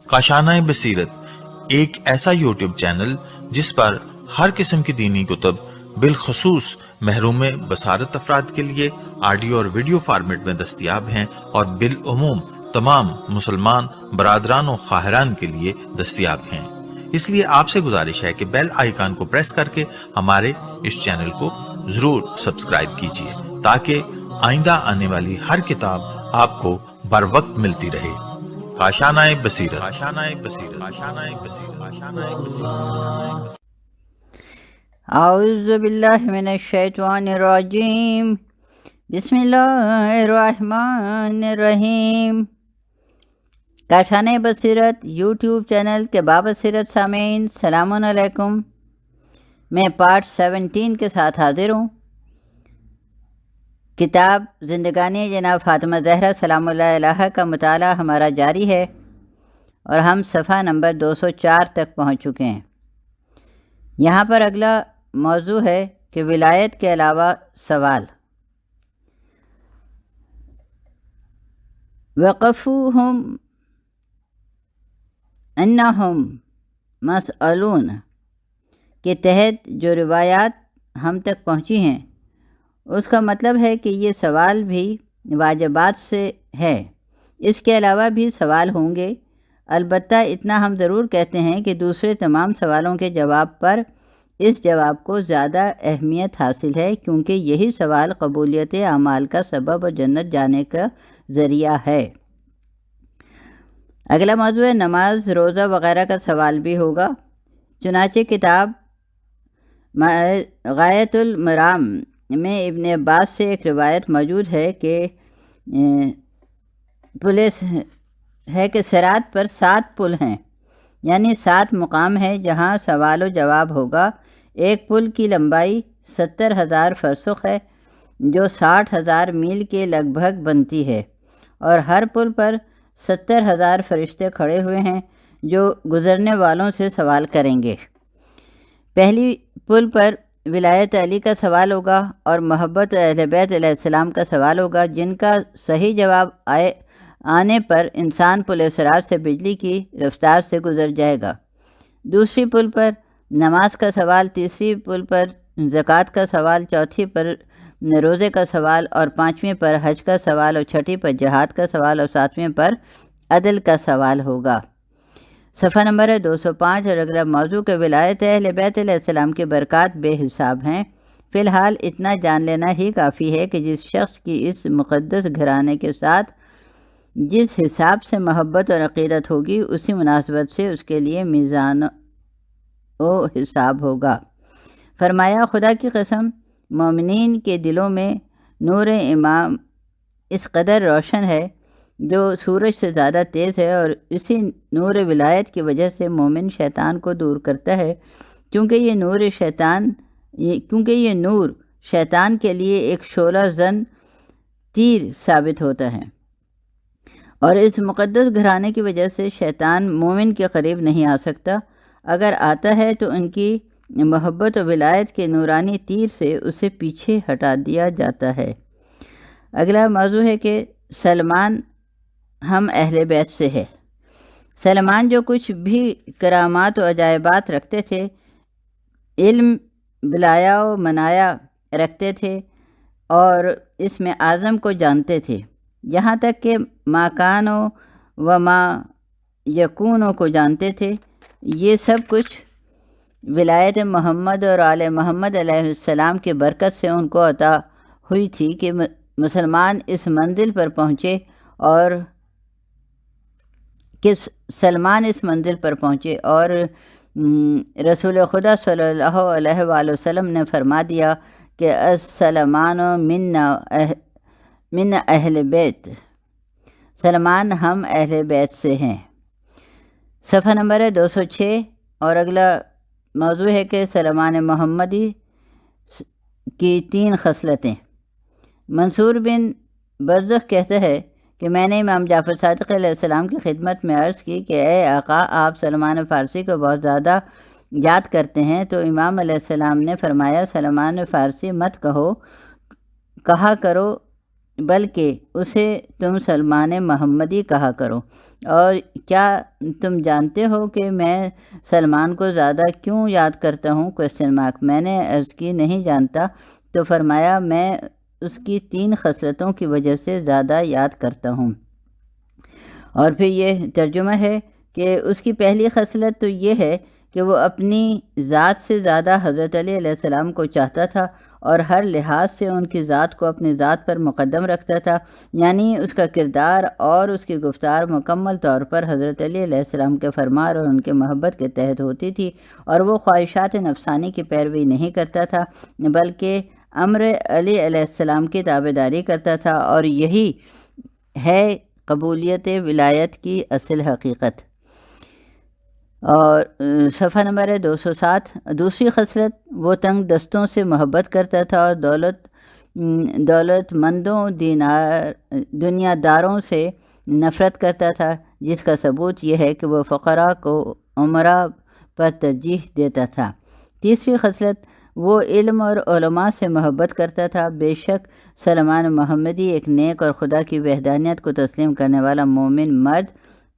کاشانۂ بصیرت ایک ایسا یوٹیوب چینل جس پر ہر قسم کی دینی کتب بالخصوص محروم بصارت افراد کے لیے آڈیو اور ویڈیو فارمیٹ میں دستیاب ہیں اور بالعموم تمام مسلمان برادران و خواہران کے لیے دستیاب ہیں۔ اس لیے آپ سے گزارش ہے کہ بیل آئیکن کو پریس کر کے ہمارے اس چینل کو ضرور سبسکرائب کیجیے تاکہ آئندہ آنے والی ہر کتاب آپ کو بر وقت ملتی رہے۔ کاشانۂ بصیرت، کاشانۂ بصیرت، کاشانۂ بصیرت، کاشانۂ بصیرت۔ اعوذ باللہ من الشیطان الرجیم، بسم اللہ الرحمن الرحیم۔ کاشانۂ بصیرت یوٹیوب چینل کے بابصیرت سامعین، السلام علیکم۔ میں پارٹ 17 کے ساتھ حاضر ہوں۔ کتاب زندگانی جناب فاطمہ زہرا سلام اللہ علیہا کا مطالعہ ہمارا جاری ہے اور ہم صفحہ نمبر 204 تک پہنچ چکے ہیں۔ یہاں پر اگلا موضوع ہے کہ ولایت کے علاوہ سوال۔ وقفوہم انہم مسئلون کے تحت جو روایات ہم تک پہنچی ہیں اس کا مطلب ہے کہ یہ سوال بھی واجبات سے ہے، اس کے علاوہ بھی سوال ہوں گے۔ البتہ اتنا ہم ضرور کہتے ہیں کہ دوسرے تمام سوالوں کے جواب پر اس جواب کو زیادہ اہمیت حاصل ہے، کیونکہ یہی سوال قبولیت اعمال کا سبب اور جنت جانے کا ذریعہ ہے۔ اگلا موضوع ہے نماز، روزہ وغیرہ کا سوال بھی ہوگا۔ چنانچہ کتاب غایۃ المرام میں ابن عباس سے ایک روایت موجود ہے کہ صراط پر 7 پل ہیں، یعنی 7 مقام ہیں جہاں سوال و جواب ہوگا۔ ایک پل کی لمبائی 70,000 فرسخ ہے جو 60,000 میل کے لگ بھگ بنتی ہے، اور ہر پل پر 70,000 فرشتے کھڑے ہوئے ہیں جو گزرنے والوں سے سوال کریں گے۔ پہلی پل پر ولایت علی کا سوال ہوگا اور محبت اہل بیت علیہ السلام کا سوال ہوگا، جن کا صحیح جواب آنے پر انسان پل صراط سے بجلی کی رفتار سے گزر جائے گا۔ دوسری پل پر نماز کا سوال، تیسری پل پر زکوٰۃ کا سوال، چوتھی پر روزے کا سوال، اور 5ویں پر حج کا سوال، اور 6ٹھی پر جہاد کا سوال، اور 7ویں پر عدل کا سوال ہوگا۔ صفحہ نمبر ہے 205 اور اگلا موضوع کہ ولایت اہل بیت علیہ السلام کی برکات بے حساب ہیں۔ فی الحال اتنا جان لینا ہی کافی ہے کہ جس شخص کی اس مقدس گھرانے کے ساتھ جس حساب سے محبت اور عقیدت ہوگی، اسی مناسبت سے اس کے لیے میزان و حساب ہوگا۔ فرمایا خدا کی قسم، مومنین کے دلوں میں نور امام اس قدر روشن ہے جو سورج سے زیادہ تیز ہے، اور اسی نور ولایت کی وجہ سے مومن شیطان کو دور کرتا ہے، کیونکہ یہ نور شیطان کے لیے ایک شعلہ زن تیر ثابت ہوتا ہے، اور اس مقدس گھرانے کی وجہ سے شیطان مومن کے قریب نہیں آ سکتا۔ اگر آتا ہے تو ان کی محبت و ولایت کے نورانی تیر سے اسے پیچھے ہٹا دیا جاتا ہے۔ اگلا موضوع ہے کہ سلمان ہم اہل بیت سے ہے۔ سلمان جو کچھ بھی کرامات و عجائبات رکھتے تھے، علم بلایا و منایا رکھتے تھے، اور اس میں اعظم کو جانتے تھے، یہاں تک کہ ما کان و ما یکون کو جانتے تھے۔ یہ سب کچھ ولایت محمد اور آل محمد علیہ السلام کی برکت سے ان کو عطا ہوئی تھی کہ مسلمان اس منزل پر پہنچے، اور سلمان اس منزل پر پہنچے، اور رسول خدا صلی اللہ علیہ وآلہ وسلم نے فرما دیا کہ السلمان من اہل بیت، سلمان ہم اہل بیت سے ہیں۔ صفحہ نمبر ہے 206 اور اگلا موضوع ہے کہ سلمان محمدی کی 3 خصلتیں۔ منصور بن برزخ کہتا ہے کہ میں نے امام جعفر صادق علیہ السلام کی خدمت میں عرض کی کہ اے آقا، آپ سلمان فارسی کو بہت زیادہ یاد کرتے ہیں، تو امام علیہ السلام نے فرمایا سلمان فارسی مت کہو، کہا کرو بلکہ اسے تم سلمان محمدی کہا کرو۔ اور کیا تم جانتے ہو کہ میں سلمان کو زیادہ کیوں یاد کرتا ہوں؟ میں نے عرض کی نہیں جانتا، تو فرمایا میں اس کی 3 خصلتوں کی وجہ سے زیادہ یاد کرتا ہوں۔ اور پھر یہ ترجمہ ہے کہ اس کی پہلی خصلت تو یہ ہے کہ وہ اپنی ذات سے زیادہ حضرت علی علیہ السلام کو چاہتا تھا اور ہر لحاظ سے ان کی ذات کو اپنی ذات پر مقدم رکھتا تھا، یعنی اس کا کردار اور اس کی گفتار مکمل طور پر حضرت علی علیہ السلام کے فرمان اور ان کے محبت کے تحت ہوتی تھی، اور وہ خواہشات نفسانی کی پیروی نہیں کرتا تھا بلکہ امر علی علیہ السلام کی تابعداری کرتا تھا، اور یہی ہے قبولیت ولایت کی اصل حقیقت۔ اور صفحہ نمبر ہے 207۔ دوسری خصلت، وہ تنگ دستوں سے محبت کرتا تھا اور دولت مندوں دنیا داروں سے نفرت کرتا تھا، جس کا ثبوت یہ ہے کہ وہ فقراء کو عمرہ پر ترجیح دیتا تھا۔ تیسری خصلت، وہ علم اور علماء سے محبت کرتا تھا۔ بے شک سلمان محمدی ایک نیک اور خدا کی وحدانیت کو تسلیم کرنے والا مومن مرد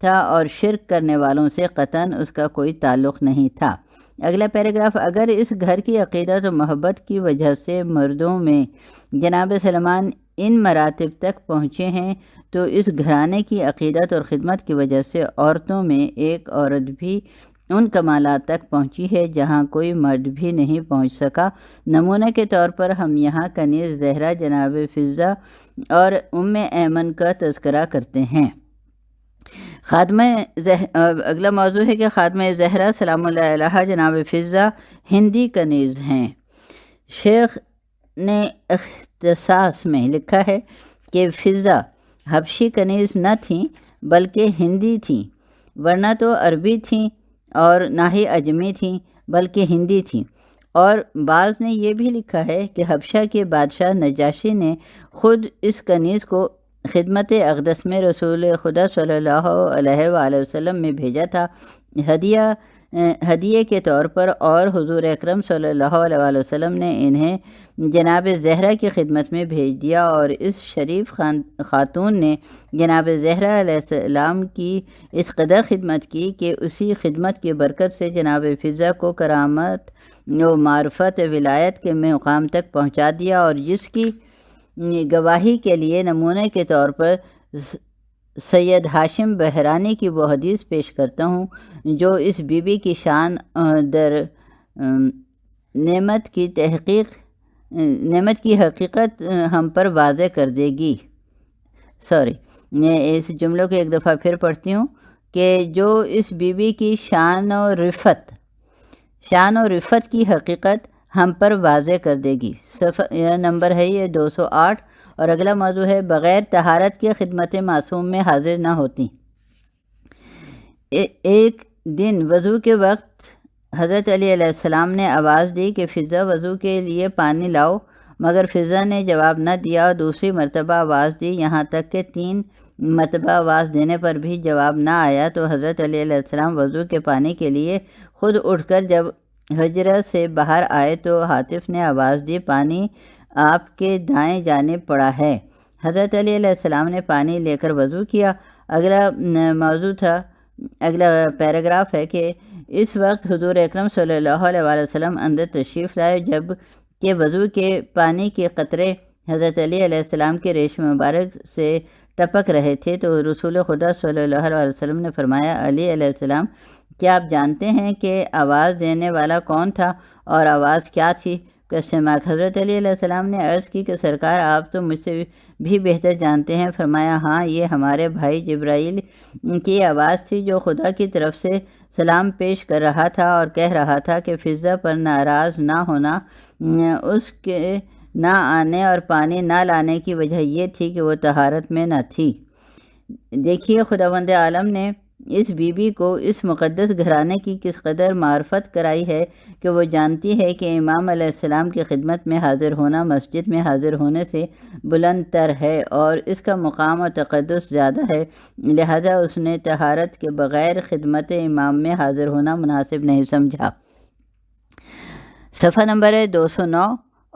تھا، اور شرک کرنے والوں سے قطعاً اس کا کوئی تعلق نہیں تھا۔ اگلا پیراگراف، اگر اس گھر کی عقیدت و محبت کی وجہ سے مردوں میں جناب سلمان ان مراتب تک پہنچے ہیں، تو اس گھرانے کی عقیدت اور خدمت کی وجہ سے عورتوں میں ایک عورت بھی ان کمالات تک پہنچی ہے جہاں کوئی مرد بھی نہیں پہنچ سکا۔ نمونہ کے طور پر ہم یہاں کنیز زہرا جناب فضہ اور ایمن کا تذکرہ کرتے ہیں۔ اگلا موضوع ہے کہ خادمہ زہرا سلام اللہ علیہا جناب فضہ ہندی کنیز ہیں۔ شیخ نے اختصاص میں لکھا ہے کہ فضہ حبشی کنیز نہ تھیں بلکہ ہندی تھیں، ورنہ تو عربی تھیں، اور نہ ہی اجمی تھیں بلکہ ہندی تھیں۔ اور بعض نے یہ بھی لکھا ہے کہ حبشہ کے بادشاہ نجاشی نے خود اس کنیز کو خدمت اقدس میں رسول خدا صلی اللہ علیہ وآلہ وسلم میں بھیجا تھا ہدیے کے طور پر، اور حضور اکرم صلی اللہ علیہ وآلہ وسلم نے انہیں جناب زہرا کی خدمت میں بھیج دیا، اور اس شریف خاتون نے جناب زہرا علیہ السلام کی اس قدر خدمت کی کہ اسی خدمت کی برکت سے جناب فضہ کو کرامت و معرفت ولایت کے مقام تک پہنچا دیا، اور جس کی گواہی کے لیے نمونے کے طور پر سید ہاشم بحرانی کی وہ حدیث پیش کرتا ہوں جو اس بی بی کی شان در نعمت کی حقیقت ہم پر واضح کر دے گی۔ میں اس جملوں کو ایک دفعہ پھر پڑھتی ہوں کہ جو اس بی بی کی شان و رفت کی حقیقت ہم پر واضح کر دے گی۔ صفحہ نمبر ہے یہ 208۔ اور اگلا موضوع ہے بغیر طہارت کے خدمت معصوم میں حاضر نہ ہوتی۔ ایک دن وضو کے وقت حضرت علی علیہ السلام نے آواز دی کہ فضہ وضو کے لیے پانی لاؤ، مگر فضہ نے جواب نہ دیا، اور دوسری مرتبہ آواز دی، یہاں تک کہ 3 مرتبہ آواز دینے پر بھی جواب نہ آیا، تو حضرت علی علیہ السلام وضو کے پانی کے لیے خود اٹھ کر جب حجرہ سے باہر آئے تو ہاتف نے آواز دی، پانی آپ کے دائیں جانب پڑا ہے۔ حضرت علی علیہ السلام نے پانی لے کر وضو کیا۔ اگلا پیراگراف ہے کہ اس وقت حضور اکرم صلی اللہ علیہ وآلہ وسلم اندر تشریف لائے، جب کہ وضو کے پانی کے قطرے حضرت علی علیہ السلام کے ریشم مبارک سے ٹپک رہے تھے، تو رسول خدا صلی اللہ علیہ وسلم نے فرمایا، علی علیہ السلام، کیا آپ جانتے ہیں کہ آواز دینے والا کون تھا اور آواز کیا تھی؟ حضرت علی علیہ السلام نے عرض کی کہ سرکار آپ تو مجھ سے بھی بہتر جانتے ہیں۔ فرمایا، ہاں، یہ ہمارے بھائی جبرائیل کی آواز تھی جو خدا کی طرف سے سلام پیش کر رہا تھا اور کہہ رہا تھا کہ فضہ پر ناراض نہ ہونا۔ اس کے نہ آنے اور پانی نہ لانے کی وجہ یہ تھی کہ وہ طہارت میں نہ تھی۔ دیکھیے خداوند عالم نے اس بی بی کو اس مقدس گھرانے کی کس قدر معرفت کرائی ہے کہ وہ جانتی ہے کہ امام علیہ السلام کی خدمت میں حاضر ہونا مسجد میں حاضر ہونے سے بلند تر ہے اور اس کا مقام اور تقدس زیادہ ہے، لہذا اس نے طہارت کے بغیر خدمت امام میں حاضر ہونا مناسب نہیں سمجھا۔ صفحہ نمبر ہے 209۔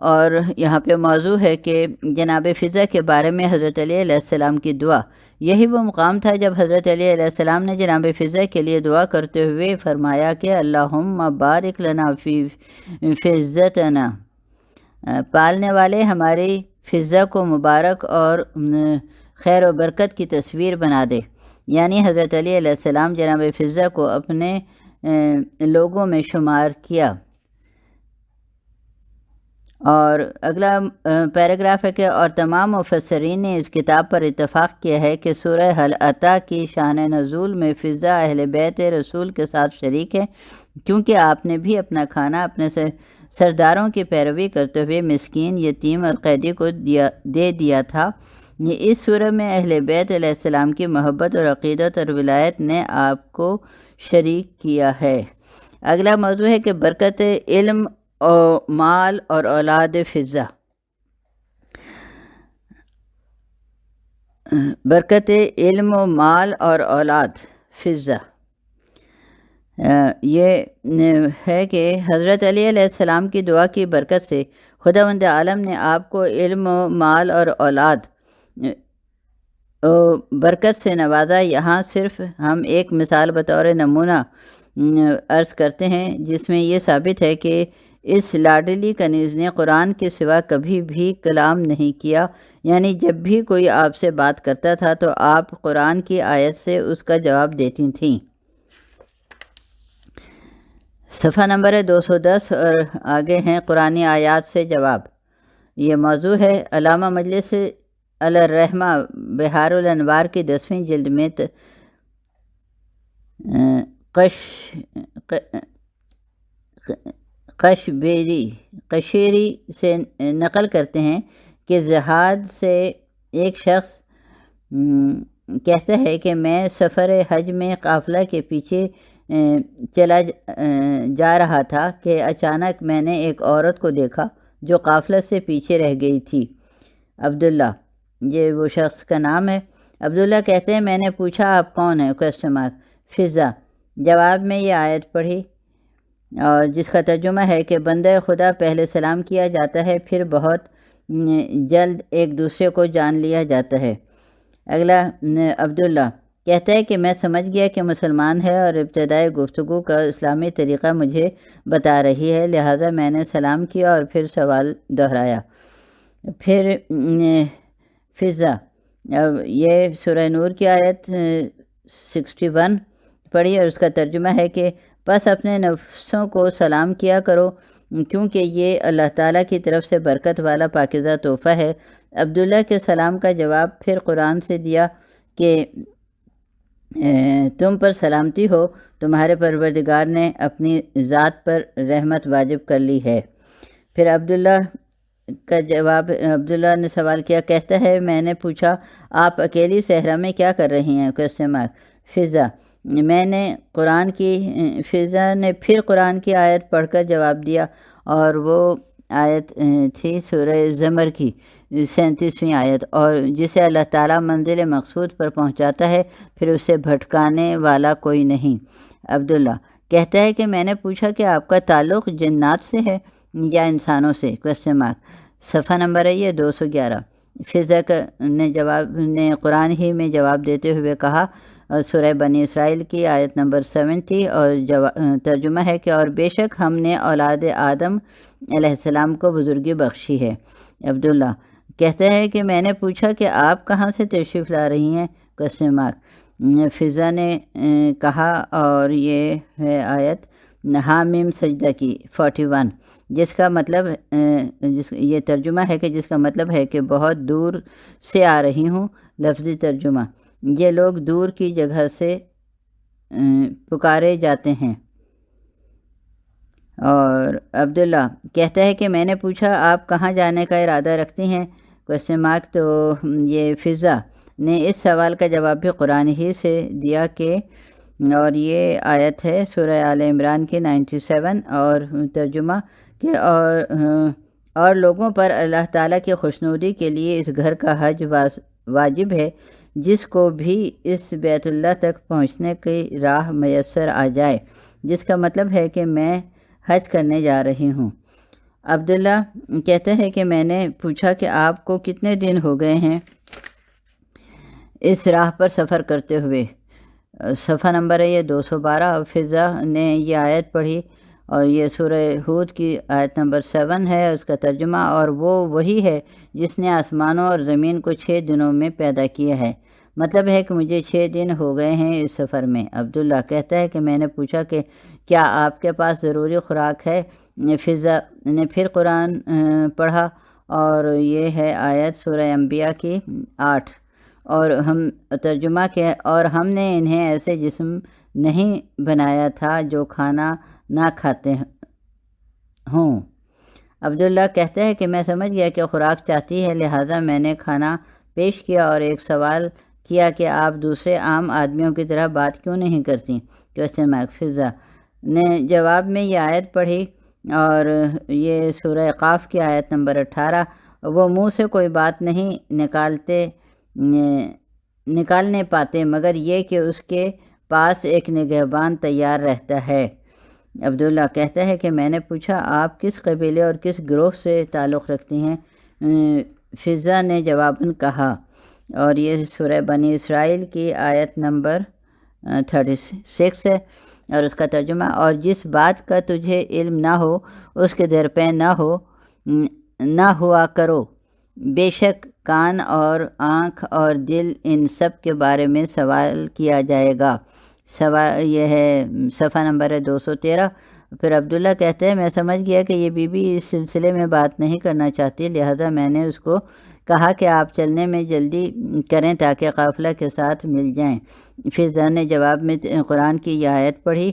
اور یہاں پہ موضوع ہے کہ جناب فضا کے بارے میں حضرت علی علیہ السلام کی دعا، یہی وہ مقام تھا جب حضرت علی علیہ السلام نے جناب فضا کے لیے دعا کرتے ہوئے فرمایا کہ اللہم بارک لنا فی فضتنا، پالنے والے ہماری فضا کو مبارک اور خیر و برکت کی تصویر بنا دے، یعنی حضرت علی علیہ السلام جناب فضا کو اپنے لوگوں میں شمار کیا۔ اور اگلا پیراگراف ہے کہ اور تمام مفسرین نے اس کتاب پر اتفاق کیا ہے کہ سورہ حل عطا کی شان نزول میں فضا اہل بیت رسول کے ساتھ شریک ہے، کیونکہ آپ نے بھی اپنا کھانا اپنے سرداروں کی پیروی کرتے ہوئے مسکین، یتیم اور قیدی کو دے دیا تھا۔ یہ اس سورہ میں اہل بیت علیہ السلام کی محبت اور عقیدت اور ولایت نے آپ کو شریک کیا ہے۔ اگلا موضوع ہے کہ برکت علم اور مال اور اولاد فضا۔ برکت علم و مال اور اولاد فضا یہ ہے کہ حضرت علی علیہ السلام کی دعا کی برکت سے خداوند عالم نے آپ کو علم و مال اور اولاد برکت سے نوازا۔ یہاں صرف ہم ایک مثال بطور نمونہ عرض کرتے ہیں جس میں یہ ثابت ہے کہ اس لاڈلی کنیز نے قرآن کے سوا کبھی بھی کلام نہیں کیا، یعنی جب بھی کوئی آپ سے بات کرتا تھا تو آپ قرآن کی آیت سے اس کا جواب دیتی تھیں۔ صفحہ نمبر ہے 210 اور آگے ہیں قرآنی آیات سے جواب۔ یہ موضوع ہے علامہ مجلس علی الرحمہ بحار الانوار کی 10ویں جلد میں قشیری سے نقل کرتے ہیں کہ زہاد سے ایک شخص کہتا ہے کہ میں سفر حج میں قافلہ کے پیچھے چلا جا رہا تھا کہ اچانک میں نے ایک عورت کو دیکھا جو قافلہ سے پیچھے رہ گئی تھی۔ عبداللہ، یہ وہ شخص کا نام ہے۔ عبداللہ کہتے ہیں میں نے پوچھا آپ کون ہیں؟ فضا۔ جواب میں یہ آیت پڑھی اور جس کا ترجمہ ہے کہ بندہ خدا پہلے سلام کیا جاتا ہے، پھر بہت جلد ایک دوسرے کو جان لیا جاتا ہے۔ اگلا عبداللہ کہتا ہے کہ میں سمجھ گیا کہ مسلمان ہے اور ابتدائی گفتگو کا اسلامی طریقہ مجھے بتا رہی ہے، لہٰذا میں نے سلام کیا اور پھر سوال دہرایا۔ پھر فضا، یہ سورہ نور کی آیت 61 پڑھی اور اس کا ترجمہ ہے کہ بس اپنے نفسوں کو سلام کیا کرو کیونکہ یہ اللہ تعالیٰ کی طرف سے برکت والا پاکیزہ تحفہ ہے۔ عبداللہ کے سلام کا جواب پھر قرآن سے دیا کہ تم پر سلامتی ہو، تمہارے پروردگار نے اپنی ذات پر رحمت واجب کر لی ہے۔ پھر عبداللہ کا جواب، عبداللہ نے سوال کیا، کہتا ہے میں نے پوچھا آپ اکیلی صحرا میں کیا کر رہی ہیں؟ فضا، میں نے فضا نے پھر قرآن کی آیت پڑھ کر جواب دیا اور وہ آیت تھی سورہ زمر کی 37ویں آیت، اور جسے اللہ تعالیٰ منزل مقصود پر پہنچاتا ہے پھر اسے بھٹکانے والا کوئی نہیں۔ عبداللہ کہتا ہے کہ میں نے پوچھا کہ آپ کا تعلق جنات سے ہے یا انسانوں سے؟ صفحہ نمبر ہے یہ 211۔ فضا نے قرآن ہی میں جواب دیتے ہوئے کہا، سورہ بنی اسرائیل کی آیت نمبر 70، اور ترجمہ ہے کہ اور بے شک ہم نے اولاد آدم علیہ السلام کو بزرگی بخشی ہے۔ عبداللہ کہتا ہے کہ میں نے پوچھا کہ آپ کہاں سے تشریف لا رہی ہیں؟ فضا نے کہا، اور یہ ہے آیت حامیم سجدہ کی 41، جس کا مطلب یہ ترجمہ ہے کہ جس کا مطلب ہے کہ بہت دور سے آ رہی ہوں۔ لفظی ترجمہ، یہ لوگ دور کی جگہ سے پکارے جاتے ہیں۔ اور عبداللہ کہتا ہے کہ میں نے پوچھا آپ کہاں جانے کا ارادہ رکھتی ہیں؟ تو یہ فضا نے اس سوال کا جواب بھی قرآن ہی سے دیا کہ، اور یہ آیت ہے سورہ آل عمران کی 97، اور ترجمہ کہ اور لوگوں پر اللہ تعالیٰ کی خوشنودی کے لیے اس گھر کا حج واجب ہے، جس کو بھی اس بیت اللہ تک پہنچنے کی راہ میسر آ جائے، جس کا مطلب ہے کہ میں حج کرنے جا رہی ہوں۔ عبداللہ کہتے ہیں کہ میں نے پوچھا کہ آپ کو کتنے دن ہو گئے ہیں اس راہ پر سفر کرتے ہوئے؟ صفحہ نمبر ہے یہ 212۔ فضا نے یہ آیت پڑھی اور یہ سورہ ہود کی آیت نمبر 7 ہے اس کا ترجمہ، اور وہ وہی ہے جس نے آسمانوں اور زمین کو 6 دنوں میں پیدا کیا ہے۔ مطلب ہے کہ مجھے 6 دن ہو گئے ہیں اس سفر میں۔ عبداللہ کہتا ہے کہ میں نے پوچھا کہ کیا آپ کے پاس ضروری خوراک ہے؟ فضا نے پھر قرآن پڑھا اور یہ ہے آیت سورہ انبیاء کی 8، اور ہم ترجمہ کے اور ہم نے انہیں ایسے جسم نہیں بنایا تھا جو کھانا نہ کھاتے ہوں۔ عبداللہ کہتا ہے کہ میں سمجھ گیا کہ خوراک چاہتی ہے، لہٰذا میں نے کھانا پیش کیا اور ایک سوال کیا کہ آپ دوسرے عام آدمیوں کی طرح بات کیوں نہیں کرتی؟ Question mark. فضا نے جواب میں یہ آیت پڑھی اور یہ سورہ قاف کی آیت نمبر 18۔ وہ منہ سے کوئی بات نہیں نکالنے پاتے مگر یہ کہ اس کے پاس ایک نگہبان تیار رہتا ہے۔ عبداللہ کہتا ہے کہ میں نے پوچھا آپ کس قبیلے اور کس گروہ سے تعلق رکھتی ہیں؟ فضا نے جواباً کہا، اور یہ سورہ بنی اسرائیل کی آیت نمبر 36 ہے اور اس کا ترجمہ، اور جس بات کا تجھے علم نہ ہو اس کے درپے نہ ہوا کرو، بے شک کان اور آنکھ اور دل ان سب کے بارے میں سوال کیا جائے گا۔ یہ ہے صفحہ نمبر ہے 213۔ پھر عبداللہ کہتے ہیں میں سمجھ گیا کہ یہ بی بی اس سلسلے میں بات نہیں کرنا چاہتی، لہذا میں نے اس کو کہا کہ آپ چلنے میں جلدی کریں تاکہ قافلہ کے ساتھ مل جائیں۔ فضا نے جواب میں قرآن کی یہ آیت پڑھی،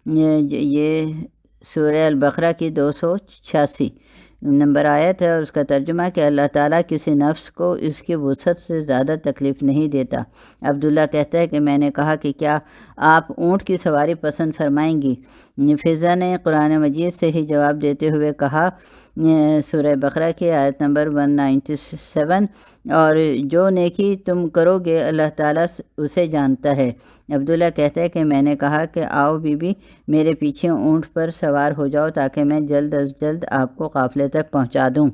یہ سورہ البقرہ کی 286 نمبر آیت ہے اور اس کا ترجمہ کہ اللہ تعالیٰ کسی نفس کو اس کی وسعت سے زیادہ تکلیف نہیں دیتا۔ عبداللہ کہتا ہے کہ میں نے کہا کہ کیا آپ اونٹ کی سواری پسند فرمائیں گی؟ فضا نے قرآن مجید سے ہی جواب دیتے ہوئے کہا، سورہ بقرہ کی آیت نمبر 197، اور جو نیکی تم کرو گے اللہ تعالیٰ اسے جانتا ہے۔ عبداللہ کہتا ہے کہ میں نے کہا کہ آؤ بی بی میرے پیچھے اونٹ پر سوار ہو جاؤ تاکہ میں جلد از جلد آپ کو قافلے تک پہنچا دوں۔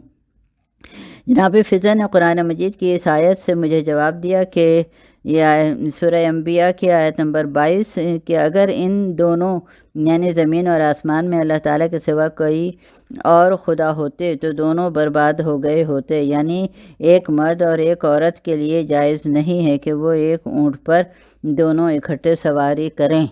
جناب فضا نے قرآن مجید کی اس آیت سے مجھے جواب دیا کہ یہ سورہ انبیاء کی آیت نمبر 22 کہ اگر ان دونوں یعنی زمین اور آسمان میں اللہ تعالیٰ کے سوا کوئی اور خدا ہوتے تو دونوں برباد ہو گئے ہوتے، یعنی ایک مرد اور ایک عورت کے لیے جائز نہیں ہے کہ وہ ایک اونٹ پر دونوں اکٹھے سواری کریں۔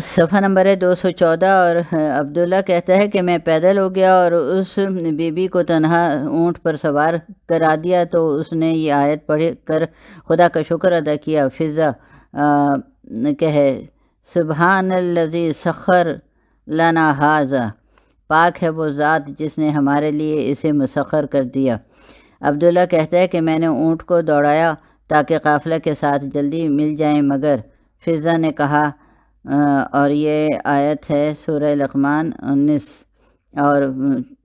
صفحہ نمبر ہے 214۔ اور عبداللہ کہتا ہے کہ میں پیدل ہو گیا اور اس بی بی کو تنہا اونٹ پر سوار کرا دیا تو اس نے یہ آیت پڑھ کر خدا کا شکر ادا کیا۔ فضا کہے سبحان الذی سخر لنا ھذا، پاک ہے وہ ذات جس نے ہمارے لیے اسے مسخر کر دیا۔ عبداللہ کہتا ہے کہ میں نے اونٹ کو دوڑایا تاکہ قافلہ کے ساتھ جلدی مل جائیں، مگر فضا نے کہا، اور یہ آیت ہے سورہ لقمان 19، اور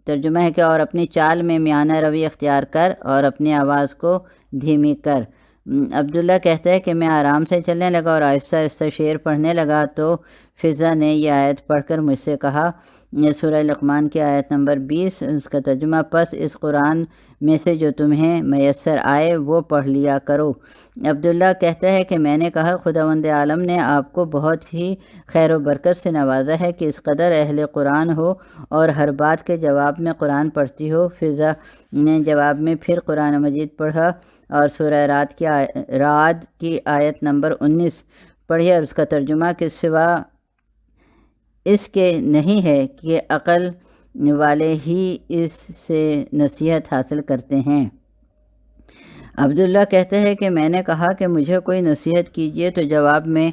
ترجمہ ہے کہ اور اپنی چال میں میانہ روی اختیار کر اور اپنی آواز کو دھیمی کر۔ عبداللہ کہتا ہے کہ میں آرام سے چلنے لگا اور آہستہ آہستہ شعر پڑھنے لگا تو فضا نے یہ آیت پڑھ کر مجھ سے کہا، یہ سورہ لقمان کی آیت نمبر 20، اس کا ترجمہ، پس اس قرآن میں سے جو تمہیں میسر آئے وہ پڑھ لیا کرو۔ عبداللہ کہتا ہے کہ میں نے کہا خداوند عالم نے آپ کو بہت ہی خیر و برکت سے نوازا ہے کہ اس قدر اہل قرآن ہو اور ہر بات کے جواب میں قرآن پڑھتی ہو۔ فضا نے جواب میں پھر قرآن مجید پڑھا اور سورہ رعد کی آیت نمبر 19 پڑھی اور اس کا ترجمہ کہ سوا اس کے نہیں ہے کہ عقل والے ہی اس سے نصیحت حاصل کرتے ہیں۔ عبداللہ کہتا ہے کہ میں نے کہا کہ مجھے کوئی نصیحت کیجیے تو جواب میں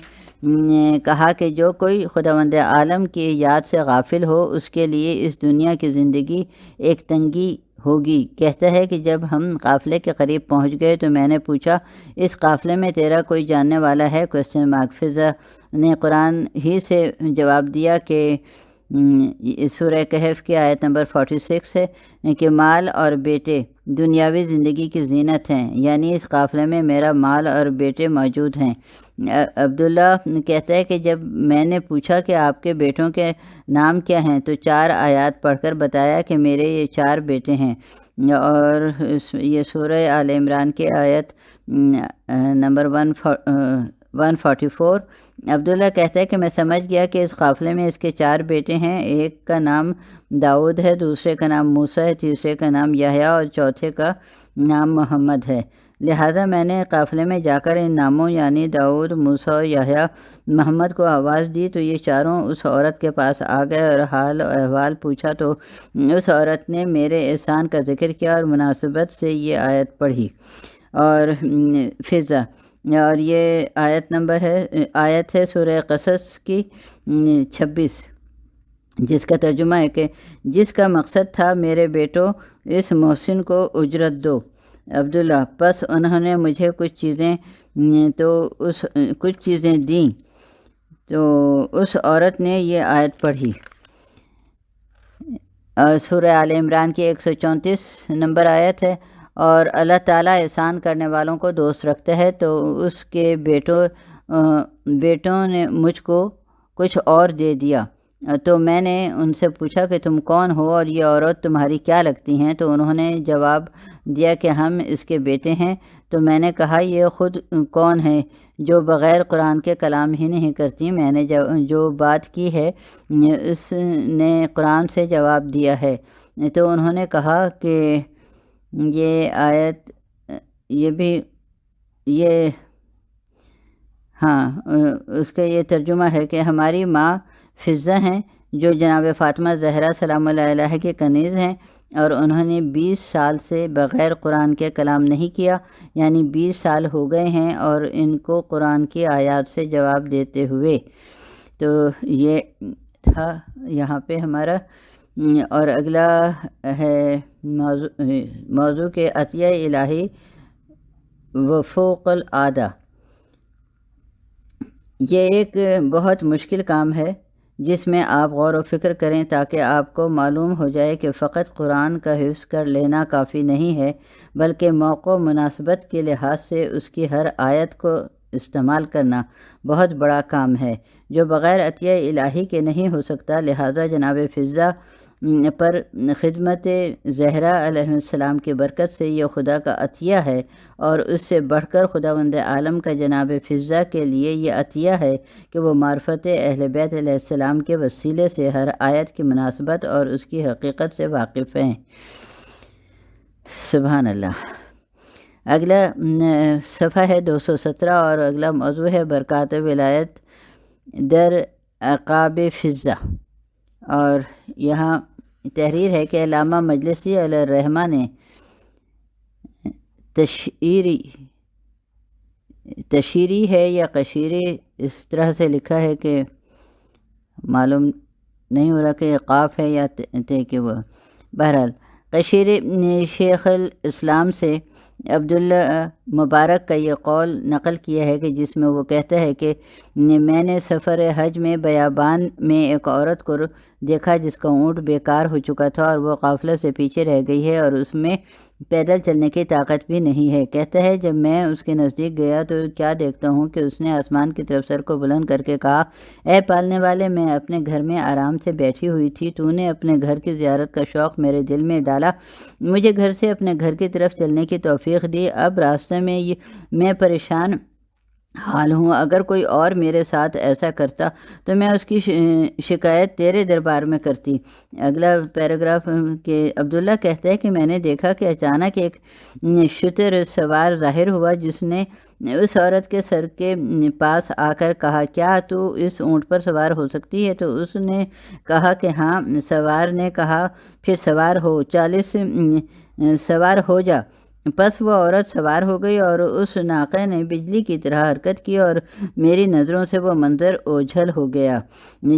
کہا کہ جو کوئی خداوند عالم کی یاد سے غافل ہو اس کے لیے اس دنیا کی زندگی ایک تنگی ہوگی۔ کہتا ہے کہ جب ہم قافلے کے قریب پہنچ گئے تو میں نے پوچھا اس قافلے میں تیرا کوئی جاننے والا ہے؟ Question mark. فضا نے قرآن ہی سے جواب دیا کہ سورہ کہف کی آیت نمبر 46 ہے کہ مال اور بیٹے دنیاوی زندگی کی زینت ہیں، یعنی اس قافلے میں میرا مال اور بیٹے موجود ہیں۔ عبداللہ کہتا ہے کہ جب میں نے پوچھا کہ آپ کے بیٹوں کے نام کیا ہیں تو 4 آیات پڑھ کر بتایا کہ میرے یہ 4 بیٹے ہیں، اور یہ سورہ آل عمران کی آیت نمبر 144۔ عبداللہ کہتا ہے کہ میں سمجھ گیا کہ اس قافلے میں اس کے 4 بیٹے ہیں، ایک کا نام داؤد ہے، دوسرے کا نام موسیٰ ہے، تیسرے کا نام یحییٰ اور چوتھے کا نام محمد ہے۔ لہٰذا میں نے قافلے میں جا کر ان ناموں یعنی داؤد، موسیٰ اور یحییٰ محمد کو آواز دی تو یہ چاروں اس عورت کے پاس آ گئے اور حال و احوال پوچھا تو اس عورت نے میرے احسان کا ذکر کیا اور مناسبت سے یہ آیت پڑھی اور فضا، اور یہ آیت ہے سورہ قصص کی 26، جس کا ترجمہ ہے کہ جس کا مقصد تھا میرے بیٹوں اس محسن کو اجرت دو۔ عبداللہ پس انہوں نے مجھے کچھ چیزیں دیں تو اس عورت نے یہ آیت پڑھی۔ سورہ آل عمران کی 134 نمبر آیت ہے، اور اللہ تعالیٰ احسان کرنے والوں کو دوست رکھتا ہے، تو اس کے بیٹوں نے مجھ کو کچھ اور دے دیا، تو میں نے ان سے پوچھا کہ تم کون ہو اور یہ عورت تمہاری کیا لگتی ہیں؟ تو انہوں نے جواب دیا کہ ہم اس کے بیٹے ہیں۔ تو میں نے کہا یہ خود کون ہے جو بغیر قرآن کے کلام ہی نہیں کرتی؟ میں نے جو بات کی ہے اس نے قرآن سے جواب دیا ہے۔ تو انہوں نے کہا کہ یہ آیت اس کا یہ ترجمہ ہے کہ ہماری ماں فضہ ہیں جو جناب فاطمہ زہرا سلام اللہ علیہ کے کنیز ہیں، اور انہوں نے 20 سال سے بغیر قرآن کے کلام نہیں کیا، یعنی 20 سال ہو گئے ہیں اور ان کو قرآن کی آیات سے جواب دیتے ہوئے۔ تو یہ تھا یہاں پہ ہمارا، اور اگلا ہے موضوع کے عطیہ الہی وفوق العادہ۔ یہ ایک بہت مشکل کام ہے جس میں آپ غور و فکر کریں تاکہ آپ کو معلوم ہو جائے کہ فقط قرآن کا حفظ کر لینا کافی نہیں ہے، بلکہ موقع و مناسبت کے لحاظ سے اس کی ہر آیت کو استعمال کرنا بہت بڑا کام ہے جو بغیر عطیہ الہی کے نہیں ہو سکتا۔ لہٰذا جناب فضہ پر خدمت زہرا علیہ السلام کی برکت سے یہ خدا کا عطیہ ہے، اور اس سے بڑھ کر خداوند عالم کا جناب فضہ کے لیے یہ عطیہ ہے کہ وہ معرفت اہل بیت علیہ السلام کے وسیلے سے ہر آیت کی مناسبت اور اس کی حقیقت سے واقف ہیں۔ سبحان اللہ۔ اگلا صفحہ ہے 217 اور اگلا موضوع ہے برکات ولایت در عقاب فضہ، اور یہاں تحریر ہے کہ علامہ مجلسی علیہ الرحمہ نے تشیری ہے یا قشیری اس طرح سے لکھا ہے کہ معلوم نہیں ہو رہا کہ یہ قاف ہے یا تے کہ وہ، بہرحال قشیری نے شیخ الاسلام سے عبداللہ مبارک کا یہ قول نقل کیا ہے کہ جس میں وہ کہتا ہے کہ میں نے سفر حج میں بیابان میں ایک عورت کو دیکھا جس کا اونٹ بیکار ہو چکا تھا اور وہ قافلہ سے پیچھے رہ گئی ہے اور اس میں پیدل چلنے کی طاقت بھی نہیں ہے۔ کہتا ہے جب میں اس کے نزدیک گیا تو کیا دیکھتا ہوں کہ اس نے آسمان کی طرف سر کو بلند کر کے کہا، اے پالنے والے، میں اپنے گھر میں آرام سے بیٹھی ہوئی تھی، تو نے اپنے گھر کی زیارت کا شوق میرے دل میں ڈالا، مجھے گھر سے اپنے گھر کی طرف چلنے کی توفیق دی، اب راستے میں پریشان حال ہوں، اگر کوئی اور میرے ساتھ ایسا کرتا تو میں اس کی شکایت تیرے دربار میں کرتی۔ اگلا پیراگراف کہ عبداللہ کہتا ہے کہ میں نے دیکھا کہ اچانک ایک شتر سوار ظاہر ہوا جس نے اس عورت کے سر کے پاس آ کر کہا، کیا تو اس اونٹ پر سوار ہو سکتی ہے؟ تو اس نے کہا کہ ہاں۔ سوار نے کہا، پھر سوار ہو، 40 سوار ہو جا۔ پس وہ عورت سوار ہو گئی اور اس ناقے نے بجلی کی طرح حرکت کی اور میری نظروں سے وہ منظر اوجھل ہو گیا۔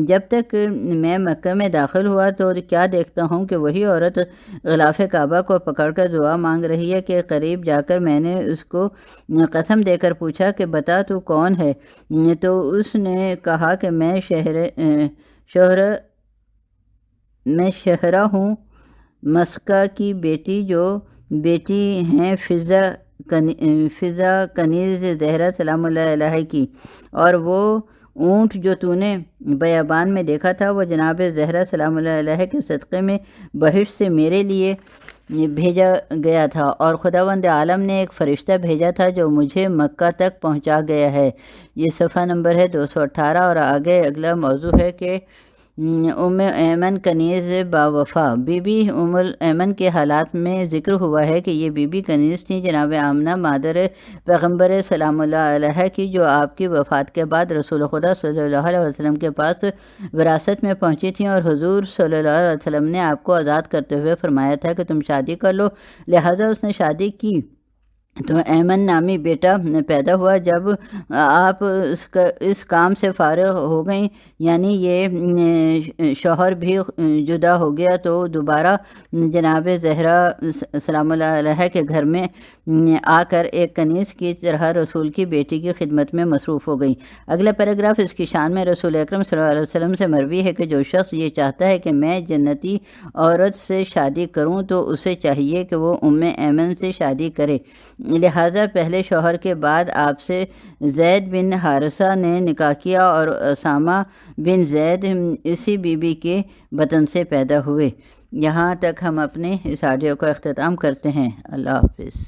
جب تک میں مکہ میں داخل ہوا تو کیا دیکھتا ہوں کہ وہی عورت غلاف کعبہ کو پکڑ کر دعا مانگ رہی ہے کہ قریب جا کر میں نے اس کو قسم دے کر پوچھا کہ بتا تو کون ہے؟ تو اس نے کہا کہ میں شہرہ ہوں، مسکہ کی بیٹی جو بیٹی ہیں فضہ فضا کنیز زہرا سلام اللہ علیہ کی، اور وہ اونٹ جو تو نے بیابان میں دیکھا تھا وہ جناب زہرا سلام اللہ علیہ کے صدقے میں بہشت سے میرے لیے بھیجا گیا تھا، اور خداوند عالم نے ایک فرشتہ بھیجا تھا جو مجھے مکہ تک پہنچا گیا ہے۔ یہ صفحہ نمبر ہے 218، اور آگے اگلا موضوع ہے کہ ام ایمن کنیز باوفا۔ بی بی ام ایمن کے حالات میں ذکر ہوا ہے کہ یہ بی بی کنیز تھیں جناب آمنہ مادر پیغمبر سلام اللہ علیہ کی، جو آپ کی وفات کے بعد رسول خدا صلی اللہ علیہ وسلم کے پاس وراثت میں پہنچی تھیں، اور حضور صلی اللہ علیہ وسلم نے آپ کو آزاد کرتے ہوئے فرمایا تھا کہ تم شادی کر لو، لہٰذا اس نے شادی کی تو ایمن نامی بیٹا پیدا ہوا۔ جب آپ اس کام سے فارغ ہو گئیں، یعنی یہ شوہر بھی جدا ہو گیا، تو دوبارہ جناب زہرا سلام اللہ علیہ کے گھر میں آ کر ایک کنیز کی طرح رسول کی بیٹی کی خدمت میں مصروف ہو گئی۔ اگلا پیراگراف اس کی شان میں رسول اکرم صلی اللہ علیہ وسلم سے مروی ہے کہ جو شخص یہ چاہتا ہے کہ میں جنتی عورت سے شادی کروں تو اسے چاہیے کہ وہ ام ایمن سے شادی کرے، لہٰذا پہلے شوہر کے بعد آپ سے زید بن حارثہ نے نکاح کیا، اور اسامہ بن زید اسی بی بی کے بطن سے پیدا ہوئے۔ یہاں تک ہم اپنے اس آڈیو کا اختتام کرتے ہیں۔ اللہ حافظ۔